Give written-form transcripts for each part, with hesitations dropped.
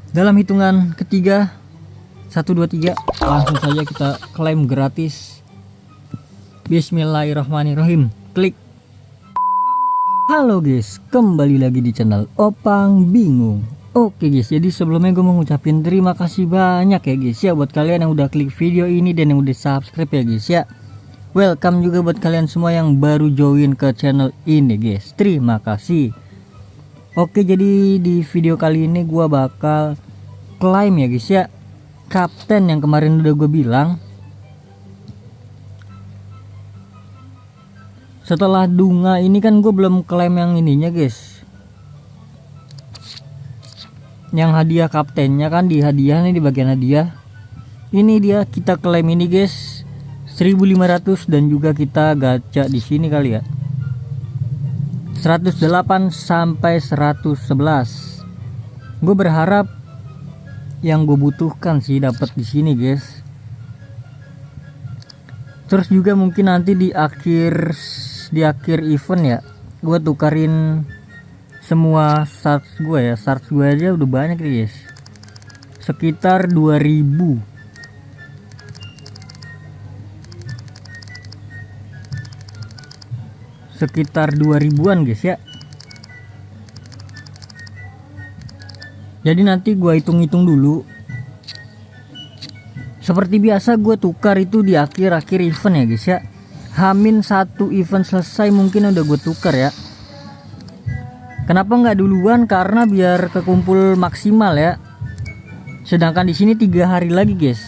Dalam hitungan ketiga, 1, 2, 3, langsung saja kita klaim gratis. Bismillahirrahmanirrahim. Klik. Halo guys, kembali lagi di channel Opang Bingung. Oke guys, jadi sebelumnya gue mau ngucapin terima kasih banyak ya guys ya buat kalian yang udah klik video ini dan yang udah subscribe ya guys ya. Welcome juga buat kalian semua yang baru join ke channel ini guys. Terima kasih. Oke, jadi di video kali ini gue bakal klaim ya guys ya kapten yang kemarin udah gue bilang. Setelah Dunga ini kan gue belum klaim yang ininya guys, yang hadiah kaptennya kan di hadiah nih, di bagian hadiah ini dia kita klaim ini guys 1500 dan juga kita gacha di sini kali ya 108 sampai 111. Gue berharap yang gue butuhkan sih dapat di sini guys. Terus juga mungkin nanti di akhir event ya gue tukarin semua shards gue ya. Shards gue aja udah banyak nih guys, sekitar 2000. Sekitar 2000-an guys ya. Jadi nanti gue hitung-hitung dulu. Seperti biasa gue tukar itu di akhir-akhir event ya guys ya. Hamin 1 event selesai mungkin udah gue tukar ya. Kenapa nggak duluan? Karena biar kekumpul maksimal ya. Sedangkan di sini 3 hari lagi guys.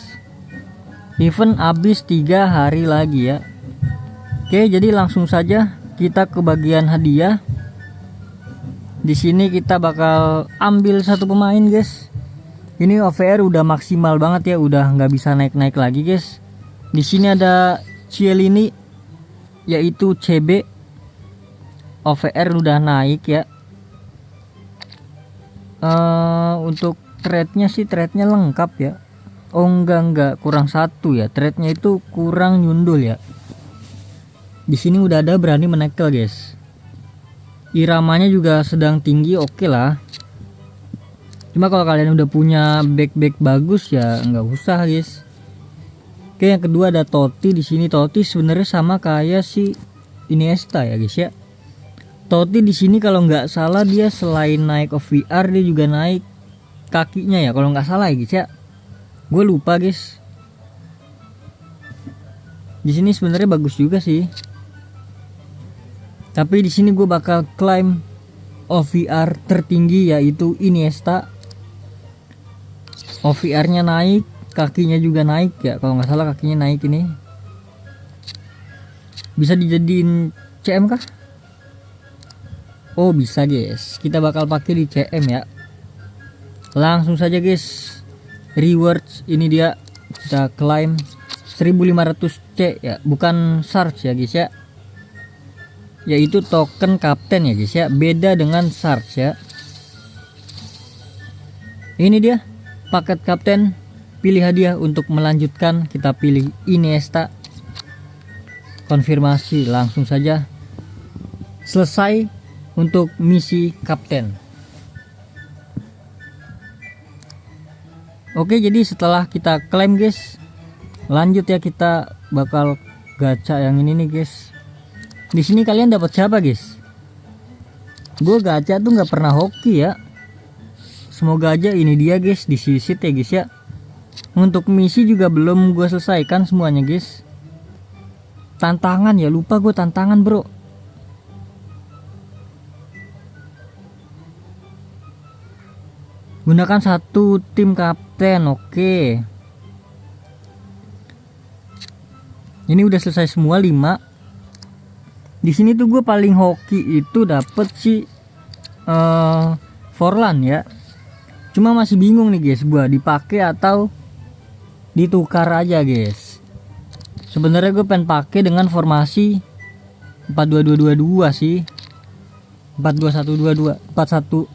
Event habis 3 hari lagi ya. Oke, jadi langsung saja kita ke bagian hadiah. Di sini kita bakal ambil satu pemain guys. Ini OVR udah maksimal banget ya, udah nggak bisa naik-naik lagi guys. Di sini ada Cielini yaitu CB. OVR udah naik ya. Untuk trade-nya sih trade-nya lengkap ya. Oh enggak, kurang 1 ya. Trade-nya itu kurang nyundul ya. Di sini udah ada berani menekel guys. Iramanya juga sedang tinggi, oke lah. Cuma kalau kalian udah punya back bagus ya nggak usah guys. Oke, yang kedua ada Totti. Di sini Totti sebenarnya sama kayak si Iniesta ya guys ya. Totti di sini kalau nggak salah dia selain naik OVR dia juga naik kakinya ya kalau nggak salah ya guys ya. Gue lupa guys. Di sini sebenarnya bagus juga sih. Tapi di sini gue bakal klaim OVR tertinggi yaitu Iniesta. OVR-nya naik, kakinya juga naik ya. Kalau nggak salah kakinya naik ini. Bisa dijadiin CM kah? Oh bisa guys. Kita bakal pakai di CM ya. Langsung saja guys. Rewards ini dia. Kita klaim 1500C ya. Bukan shards ya guys ya. Yaitu token kapten ya guys ya. Beda dengan shards ya. Ini dia paket kapten. Pilih hadiah untuk melanjutkan. Kita pilih Iniesta. Konfirmasi langsung saja. Selesai untuk misi kapten. Oke, jadi setelah kita klaim guys, lanjut ya kita bakal gacha yang ini nih guys. Di sini kalian dapat siapa guys? Gue gacha tuh nggak pernah hoki ya. Semoga aja ini dia guys, disisit ya guys ya. Untuk misi juga belum gue selesaikan semuanya guys. Tantangan ya, lupa gue tantangan bro. Gunakan 1 tim kapten, oke. Ini udah selesai semua 5. Di sini tuh gue paling hoki itu dapet si Forlan ya. Cuma masih bingung nih guys, gue dipakai atau ditukar aja guys. Sebenarnya gue pengen pakai dengan formasi 4-2-2-2-2 sih. 4-2-1-2-2 41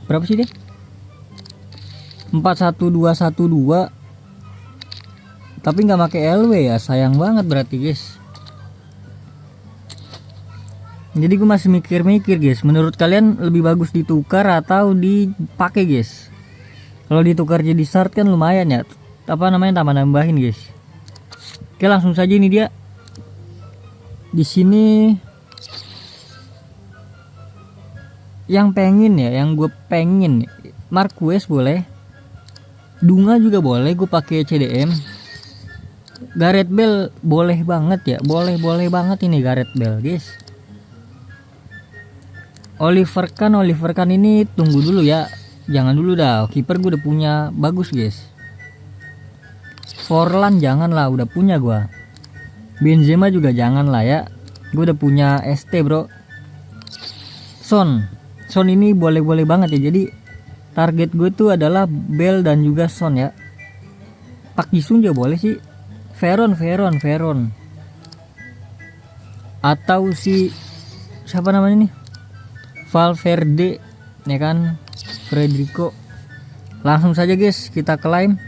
berapa sih deh? 4-1-2-1-2. Tapi nggak pakai LW ya, sayang banget berarti guys. Jadi gue masih mikir-mikir guys, menurut kalian lebih bagus ditukar atau dipakai guys? Kalau ditukar jadi start kan lumayan ya, apa namanya, tambah nambahin guys. Oke, langsung saja ini dia. Di sini yang pengen ya, yang gue pengen Marquez boleh, Dunga juga boleh, gue pakai CDM. Gareth Bale boleh banget ya, boleh banget ini Gareth Bale guys. Oliver Kahn ini tunggu dulu ya, jangan dulu dah. Kiper gue udah punya bagus guys. Forlan jangan lah, udah punya gua. Benzema juga jangan lah ya, gue udah punya ST bro. Son ini boleh banget ya. Jadi target gue tuh adalah Bale dan juga Son ya. Pak Jisung juga boleh sih. Veron atau si siapa namanya nih, Valverde ya kan, Federico. Langsung saja guys kita klaim.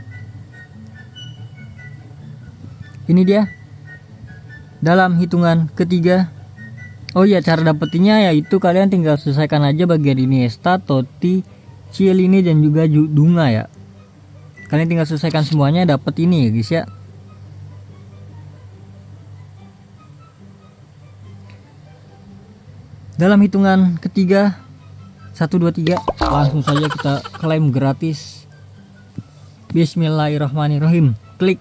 Ini dia dalam hitungan ketiga. Oh iya, cara dapetinnya yaitu kalian tinggal selesaikan aja bagian Iniesta, Totti, Chiellini dan juga Dunga ya. Kalian tinggal selesaikan semuanya, dapet ini ya guys ya. Dalam hitungan ketiga 1, 2, 3 langsung saja kita klaim gratis. Bismillahirrahmanirrahim. Klik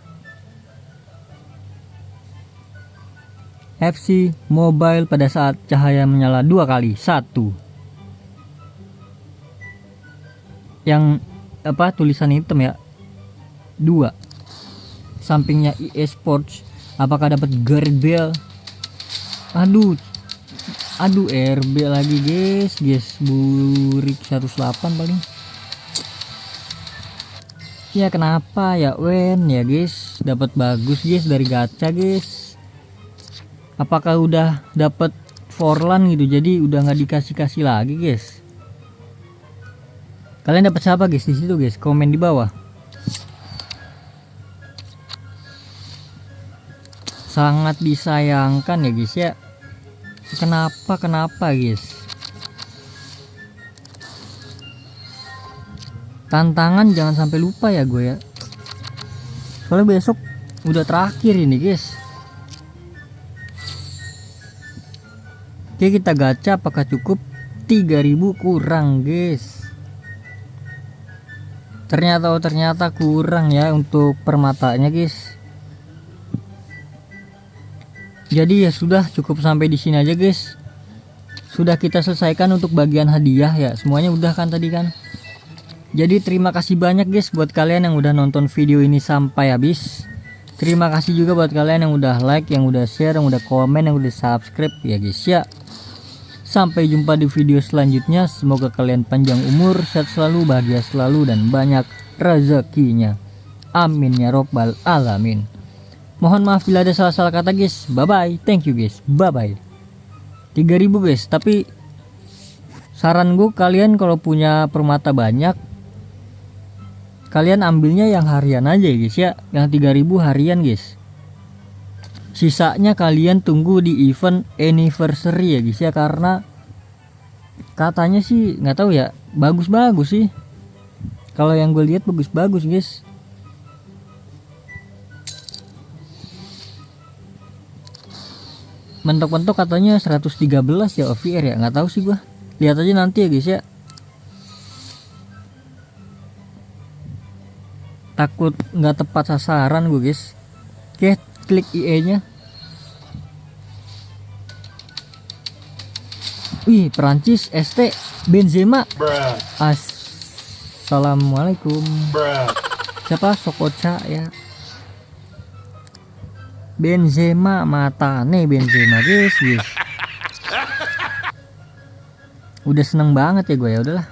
FC Mobile pada saat cahaya menyala 2 kali. 1 yang apa, tulisan hitam ya. 2 sampingnya EA Sports. Apakah dapat Gareth Bale? Aduh RB lagi guys, burik 108 paling. Ya kenapa ya Wen ya guys, dapat bagus guys dari gacha guys. Apakah udah dapat Forlan gitu, jadi udah nggak dikasih lagi guys. Kalian dapat siapa guys di situ guys? Komen di bawah. Sangat disayangkan ya guys ya. Kenapa guys? Tantangan jangan sampai lupa ya gue ya. Soalnya besok udah terakhir ini guys. Oke, kita gacha apakah cukup? 3000 kurang guys. Ternyata kurang ya untuk permatanya guys. Jadi ya sudah, cukup sampai di sini aja guys. Sudah kita selesaikan untuk bagian hadiah ya. Semuanya udah kan tadi kan. Jadi terima kasih banyak guys buat kalian yang udah nonton video ini sampai habis. Terima kasih juga buat kalian yang udah like, yang udah share, yang udah komen, yang udah subscribe ya guys ya. Sampai jumpa di video selanjutnya. Semoga kalian panjang umur, sehat selalu, bahagia selalu, dan banyak rezekinya. Amin ya robbal alamin. Mohon maaf bila ada salah-salah kata guys. Bye bye. Thank you guys. Bye bye. 3000 guys. Tapi saran gue, kalian kalau punya permata banyak, kalian ambilnya yang harian aja guys ya. Yang 3000 harian guys. Sisanya kalian tunggu di event anniversary ya guys ya. Karena katanya sih nggak tahu ya, bagus-bagus sih. Kalau yang gue lihat bagus-bagus guys. Mentok-mentok katanya 113 ya OVR ya, nggak tahu sih gua. Lihat aja nanti ya guys ya. Takut nggak tepat sasaran gue guys. Oke, klik IE nya. Wih, Perancis ST Benzema. Assalamualaikum. Siapa? Sokocha ya. Benzema, mata nih Benzema guys. Udah seneng banget ya gue ya, udahlah.